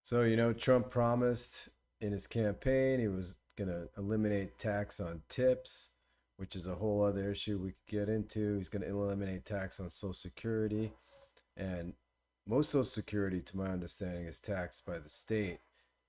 So, Trump promised in his campaign he was going to eliminate tax on tips, which is a whole other issue we could get into. He's going to eliminate tax on Social Security. And most Social Security, to my understanding, is taxed by the state.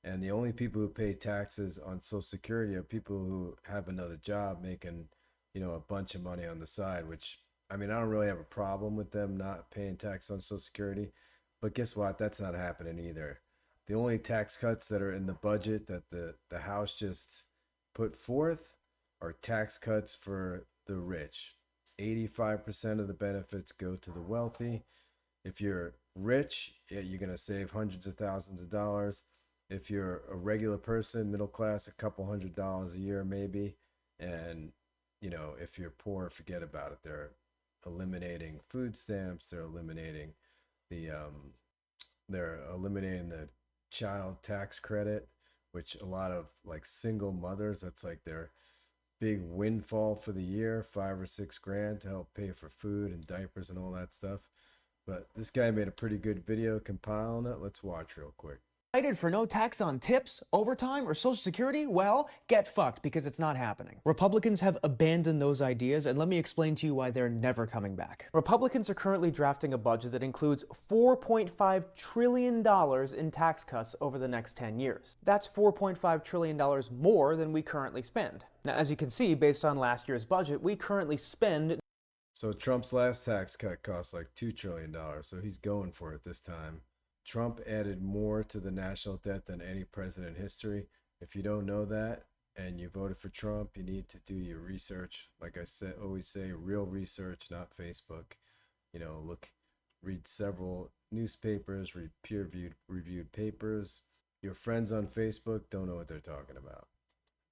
And the only people who pay taxes on Social Security are people who have another job making, a bunch of money on the side, which, I mean, I don't really have a problem with them not paying tax on Social Security. But guess what? That's not happening either. The only tax cuts that are in the budget that the House just put forth are tax cuts for the rich. 85% of the benefits go to the wealthy. If you're rich, yeah, you're going to save hundreds of thousands of dollars. If you're a regular person, middle class, a couple $100s a year maybe. And, if you're poor, forget about it. They're eliminating food stamps. The they're eliminating the child tax credit, which a lot of like single mothers, that's like their big windfall for the year, 5 or 6 grand to help pay for food and diapers and all that stuff. But this guy made a pretty good video compiling it. Let's watch real quick. Excited for no tax on tips, overtime, or Social Security? Well, get fucked because it's not happening. Republicans have abandoned those ideas, and let me explain to you why they're never coming back. Republicans are currently drafting a budget that includes $4.5 trillion in tax cuts over the next 10 years. That's $4.5 trillion more than we currently spend. Now, as you can see, based on last year's budget, we currently spend. So Trump's last tax cut cost like $2 trillion, so he's going for it this time. Trump added more to the national debt than any president in history. If you don't know that and you voted for Trump, you need to do your research. Like I said, always say real research, not Facebook. Read several newspapers, read peer reviewed papers. Your friends on Facebook don't know what they're talking about.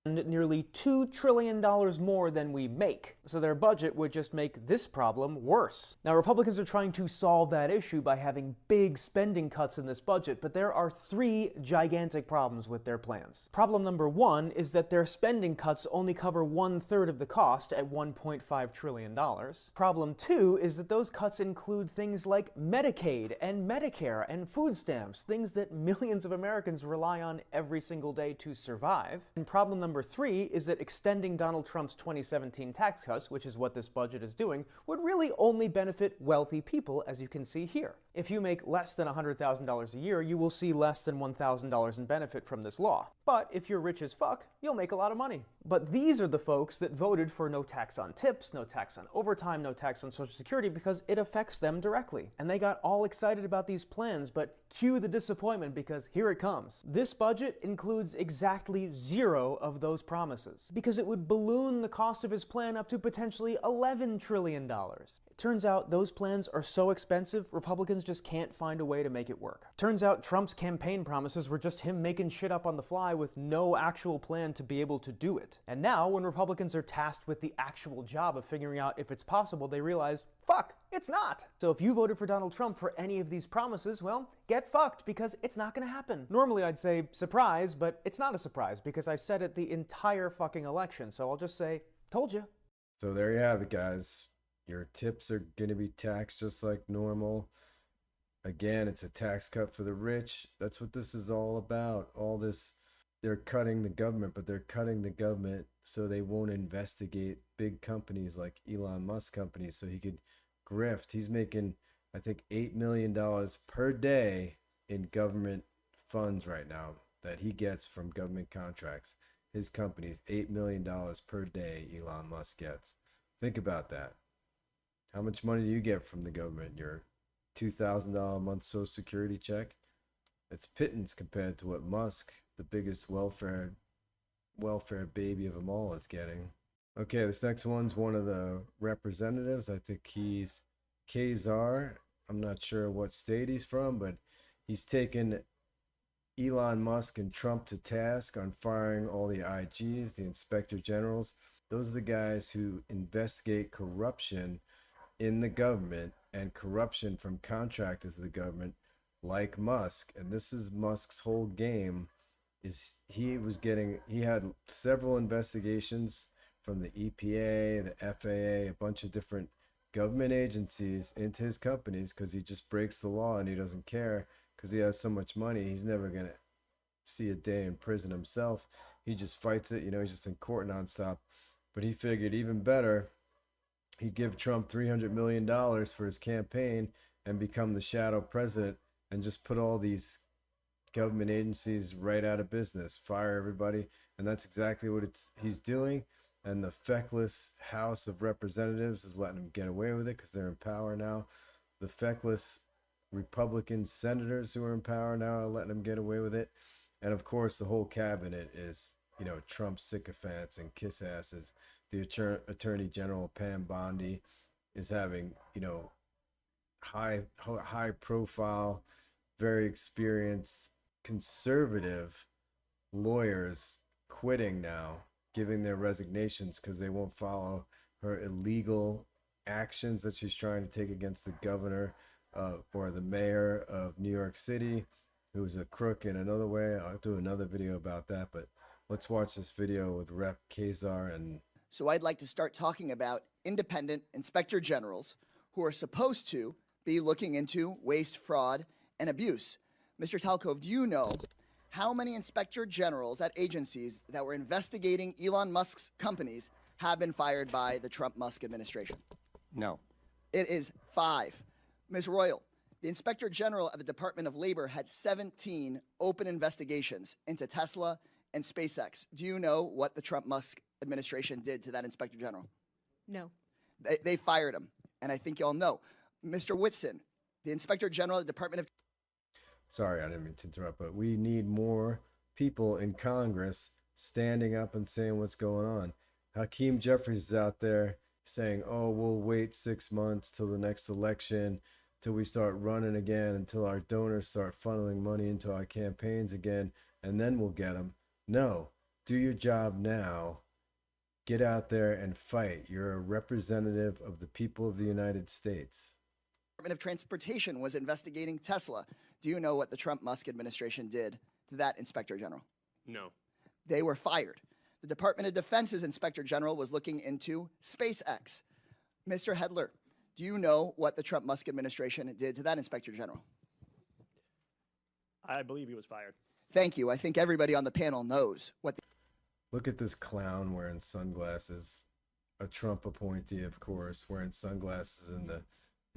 Nearly $2 trillion more than we make. So their budget would just make this problem worse. Now, Republicans are trying to solve that issue by having big spending cuts in this budget, but there are three gigantic problems with their plans. Problem number one is that their spending cuts only cover 1/3 of the cost at $1.5 trillion. Problem two is that those cuts include things like Medicaid and Medicare and food stamps, things that millions of Americans rely on every single day to survive. And problem number three is that extending Donald Trump's 2017 tax cuts, which is what this budget is doing, would really only benefit wealthy people, as you can see here. If you make less than $100,000 a year, you will see less than $1,000 in benefit from this law. But if you're rich as fuck, you'll make a lot of money. But these are the folks that voted for no tax on tips, no tax on overtime, no tax on Social Security because it affects them directly. And they got all excited about these plans, but cue the disappointment because here it comes. This budget includes exactly zero of those promises because it would balloon the cost of his plan up to potentially $11 trillion. Turns out those plans are so expensive, Republicans just can't find a way to make it work. Turns out Trump's campaign promises were just him making shit up on the fly with no actual plan to be able to do it. And now, when Republicans are tasked with the actual job of figuring out if it's possible, they realize, fuck, it's not. So if you voted for Donald Trump for any of these promises, well, get fucked because it's not gonna happen. Normally I'd say surprise, but it's not a surprise because I said it the entire fucking election. So I'll just say, told you. So there you have it, guys. Your tips are going to be taxed just like normal. Again, it's a tax cut for the rich. That's what this is all about. All this, they're cutting the government, but they're cutting the government so they won't investigate big companies like Elon Musk companies so he could grift. He's making, I think, $8 million per day in government funds right now that he gets from government contracts. His company's $8 million per day Elon Musk gets. Think about that. How much money do you get from the government? Your $2,000 a month Social Security check? It's pittance compared to what Musk, the biggest welfare baby of them all, is getting. Okay, this next one's one of the representatives. I think he's Kazar. I'm not sure what state he's from, but he's taken Elon Musk and Trump to task on firing all the IGs, the inspector generals. Those are the guys who investigate corruption in the government and corruption from contractors of the government like Musk. And this is Musk's whole game, is he had several investigations from the EPA, the FAA, a bunch of different government agencies into his companies because he just breaks the law and he doesn't care because he has so much money, he's never going to see a day in prison himself. He just fights it. He's just in court nonstop. But he figured even better, he'd give Trump $300 million for his campaign and become the shadow president and just put all these government agencies right out of business, fire everybody. And that's exactly what he's doing. And the feckless House of Representatives is letting him get away with it because they're in power now. The feckless Republican senators who are in power now are letting him get away with it. And of course, the whole cabinet is, Trump sycophants and kiss asses. The Attorney General Pam Bondi is having, high profile, very experienced conservative lawyers quitting now, giving their resignations because they won't follow her illegal actions that she's trying to take against the governor or the mayor of New York City, who's a crook in another way. I'll do another video about that, but let's watch this video with Rep. Kazar. And so I'd like to start talking about independent inspector generals who are supposed to be looking into waste, fraud, and abuse. Mr. Talkov, do you know how many inspector generals at agencies that were investigating Elon Musk's companies have been fired by the Trump-Musk administration? No. It is 5. Ms. Royal, the Inspector General of the Department of Labor had 17 open investigations into Tesla and SpaceX. Do you know what the Trump-Musk administration did to that Inspector General? No. They fired him, and I think y'all know. Mr. Whitson, the Inspector General of the Department of... Sorry, I didn't mean to interrupt, but we need more people in Congress standing up and saying what's going on. Hakeem Jeffries is out there saying, oh, we'll wait 6 months till the next election, till we start running again, until our donors start funneling money into our campaigns again, and then we'll get them. No, do your job now. Get out there and fight. You're a representative of the people of the United States. Department of Transportation was investigating Tesla. Do you know what the Trump-Musk administration did to that Inspector General? No. They were fired. The Department of Defense's Inspector General was looking into SpaceX. Mr. Hedler, do you know what the Trump-Musk administration did to that Inspector General? I believe he was fired. Thank you. I think everybody on the panel knows what the... Look at this clown wearing sunglasses. A Trump appointee, of course, wearing sunglasses in the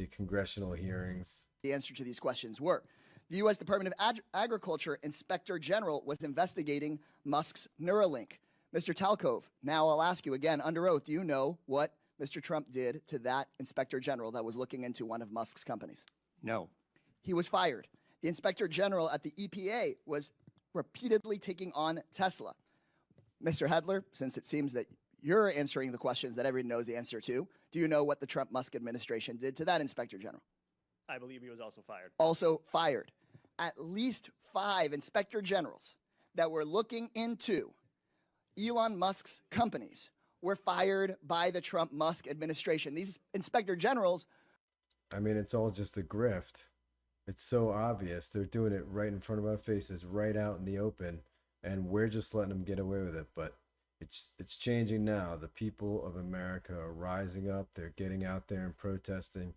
congressional hearings. The answer to these questions were. The U.S. Department of Agriculture Inspector General was investigating Musk's Neuralink. Mr. Talkov, now I'll ask you again under oath, do you know what Mr. Trump did to that Inspector General that was looking into one of Musk's companies? No. He was fired. The Inspector General at the EPA was repeatedly taking on Tesla. Mr. Hedler, since it seems that you're answering the questions that everyone knows the answer to, do you know what the Trump-Musk administration did to that Inspector General? I believe he was also fired. Also fired. At least 5 Inspector Generals that were looking into Elon Musk's companies were fired by the Trump-Musk administration. These Inspector Generals... I mean, it's all just a grift. It's so obvious. They're doing it right in front of our faces, right out in the open, and we're just letting them get away with it. But it's changing now. The people of America are rising up. They're getting out there and protesting.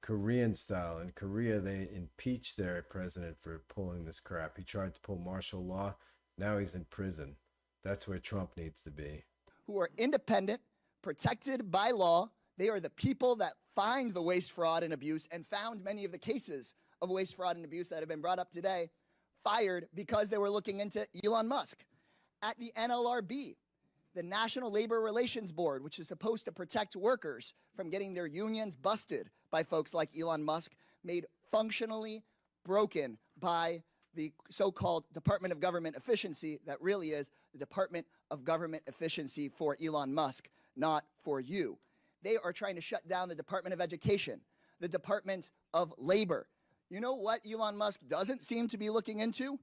Korean style. In Korea, they impeached their president for pulling this crap. He tried to pull martial law. Now he's in prison. That's where Trump needs to be. Who are independent, protected by law. They are the people that find the waste, fraud, and abuse and found many of the cases of waste, fraud, and abuse that have been brought up today, fired because they were looking into Elon Musk. At the NLRB, the National Labor Relations Board, which is supposed to protect workers from getting their unions busted by folks like Elon Musk, made functionally broken by the so-called Department of Government Efficiency that really is the Department of Government Efficiency for Elon Musk, not for you. They are trying to shut down the Department of Education, the Department of Labor. You know what Elon Musk doesn't seem to be looking into?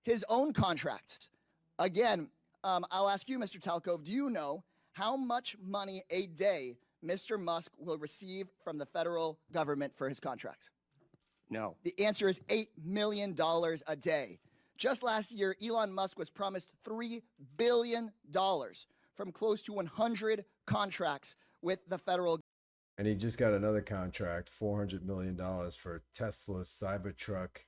His own contracts. Again, I'll ask you, Mr. Talkov, do you know how much money a day Mr. Musk will receive from the federal government for his contracts? No. The answer is $8 million a day. Just last year, Elon Musk was promised $3 billion from close to 100 contracts with the federal. And he just got another contract, $400 million for Tesla's Cybertruck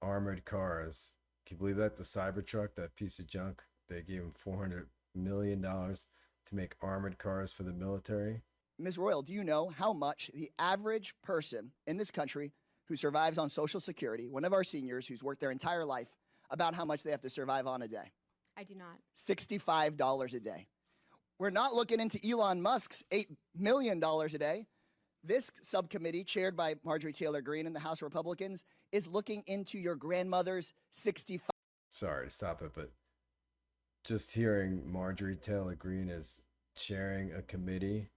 armored cars. Can you believe that? The Cybertruck, that piece of junk, they gave him $400 million to make armored cars for the military. Ms. Royal, do you know how much the average person in this country who survives on Social Security, one of our seniors who's worked their entire life, about how much they have to survive on a day? I do not. $65 a day. We're not looking into Elon Musk's $8 million a day. This subcommittee, chaired by Marjorie Taylor Greene and the House Republicans, is looking into your grandmother's 65. Sorry to stop it, but just hearing Marjorie Taylor Greene is chairing a committee,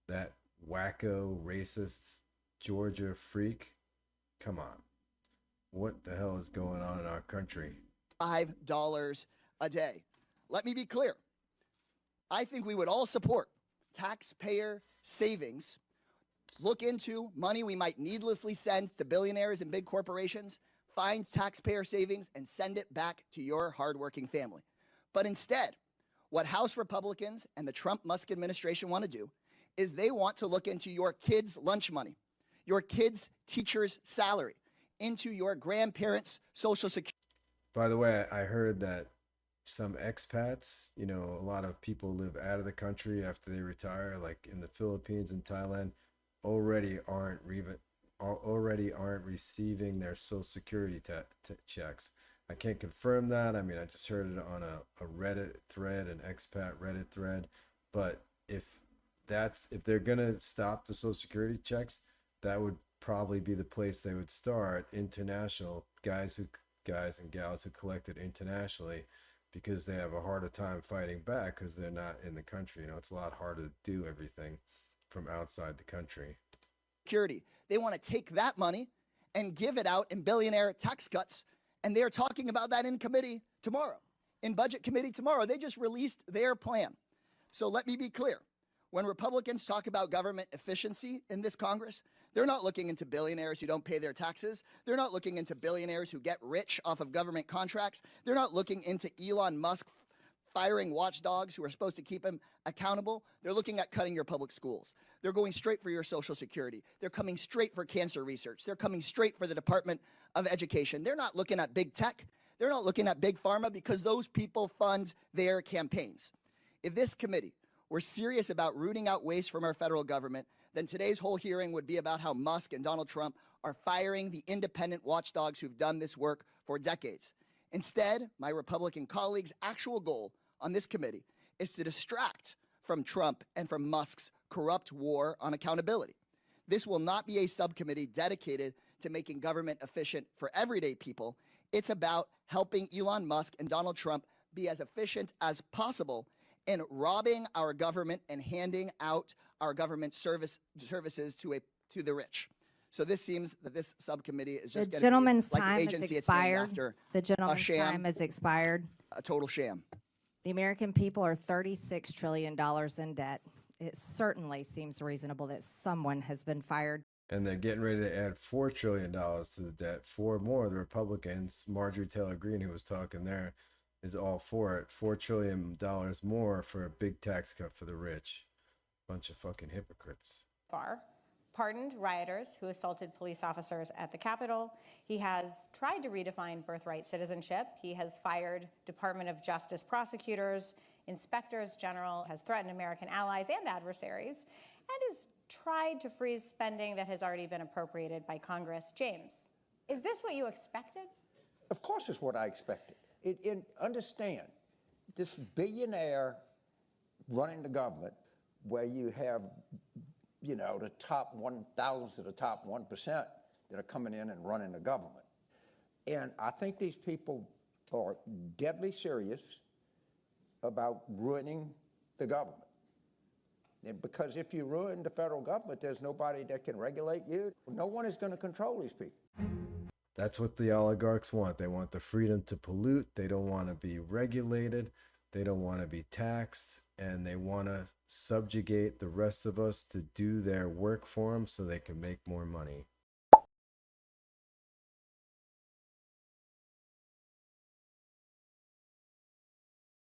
that wacko, racist Georgia freak, come on. What the hell is going on in our country? $5 a day. Let me be clear. I think we would all support taxpayer savings. Look into money we might needlessly send to billionaires and big corporations, find taxpayer savings, and send it back to your hardworking family. But instead, what House Republicans and the Trump-Musk administration want to do is they want to look into your kids' lunch money, your kids' teacher's salary, into your grandparents' Social Security. By the way, I heard that some expats, you know, a lot of people live out of the country after they retire, like in the Philippines and Thailand, already aren't receiving their Social Security checks. I can't confirm that. I mean, I just heard it on a Reddit thread, an expat Reddit thread. But if they're gonna stop the Social Security checks, that would probably be the place they would start. International guys and gals who collected internationally, because they have a harder time fighting back because they're not in the country. You know, it's a lot harder to do everything from outside the country. Security. They want to take that money and give it out in billionaire tax cuts. And they're talking about that in committee tomorrow, in budget committee tomorrow. They just released their plan. So let me be clear. When Republicans talk about government efficiency in this Congress, they're not looking into billionaires who don't pay their taxes. They're not looking into billionaires who get rich off of government contracts. They're not looking into Elon Musk firing watchdogs who are supposed to keep him accountable. They're looking at cutting your public schools. They're going straight for your Social Security. They're coming straight for cancer research. They're coming straight for the Department of Education. They're not looking at big tech. They're not looking at big pharma, because those people fund their campaigns. If this committee were serious about rooting out waste from our federal government, then today's whole hearing would be about how Musk and Donald Trump are firing the independent watchdogs who've done this work for decades. Instead, my Republican colleagues' actual goal on this committee is to distract from Trump and from Musk's corrupt war on accountability. This will not be a subcommittee dedicated to making government efficient for everyday people. It's about helping Elon Musk and Donald Trump be as efficient as possible in robbing our government and handing out our government services to the rich. So this seems that this subcommittee is just going to be like the agency it's named after. The gentleman's a sham, time has expired. a total sham. The American people are $36 trillion in debt. It certainly seems reasonable that someone has been fired. And they're getting ready to add $4 trillion to the debt. 4 more. The Republicans, Marjorie Taylor Greene, who was talking there, is all for it. $4 trillion more for a big tax cut for the rich. Bunch of fucking hypocrites. Pardoned rioters who assaulted police officers at the Capitol. He has tried to redefine birthright citizenship. He has fired Department of Justice prosecutors, inspectors general, has threatened American allies and adversaries, and has tried to freeze spending that has already been appropriated by Congress. James, is this what you expected? Of course it's what I expected. Understand, this billionaire running the government, where you have, you know, the top 1,000 to the top 1% that are coming in and running the government. And I think these people are deadly serious about ruining the government. And because if you ruin the federal government, there's nobody that can regulate you. No one is going to control these people. That's what the oligarchs want. They want the freedom to pollute. They don't want to be regulated. They don't want to be taxed. And they want to subjugate the rest of us to do their work for them so they can make more money.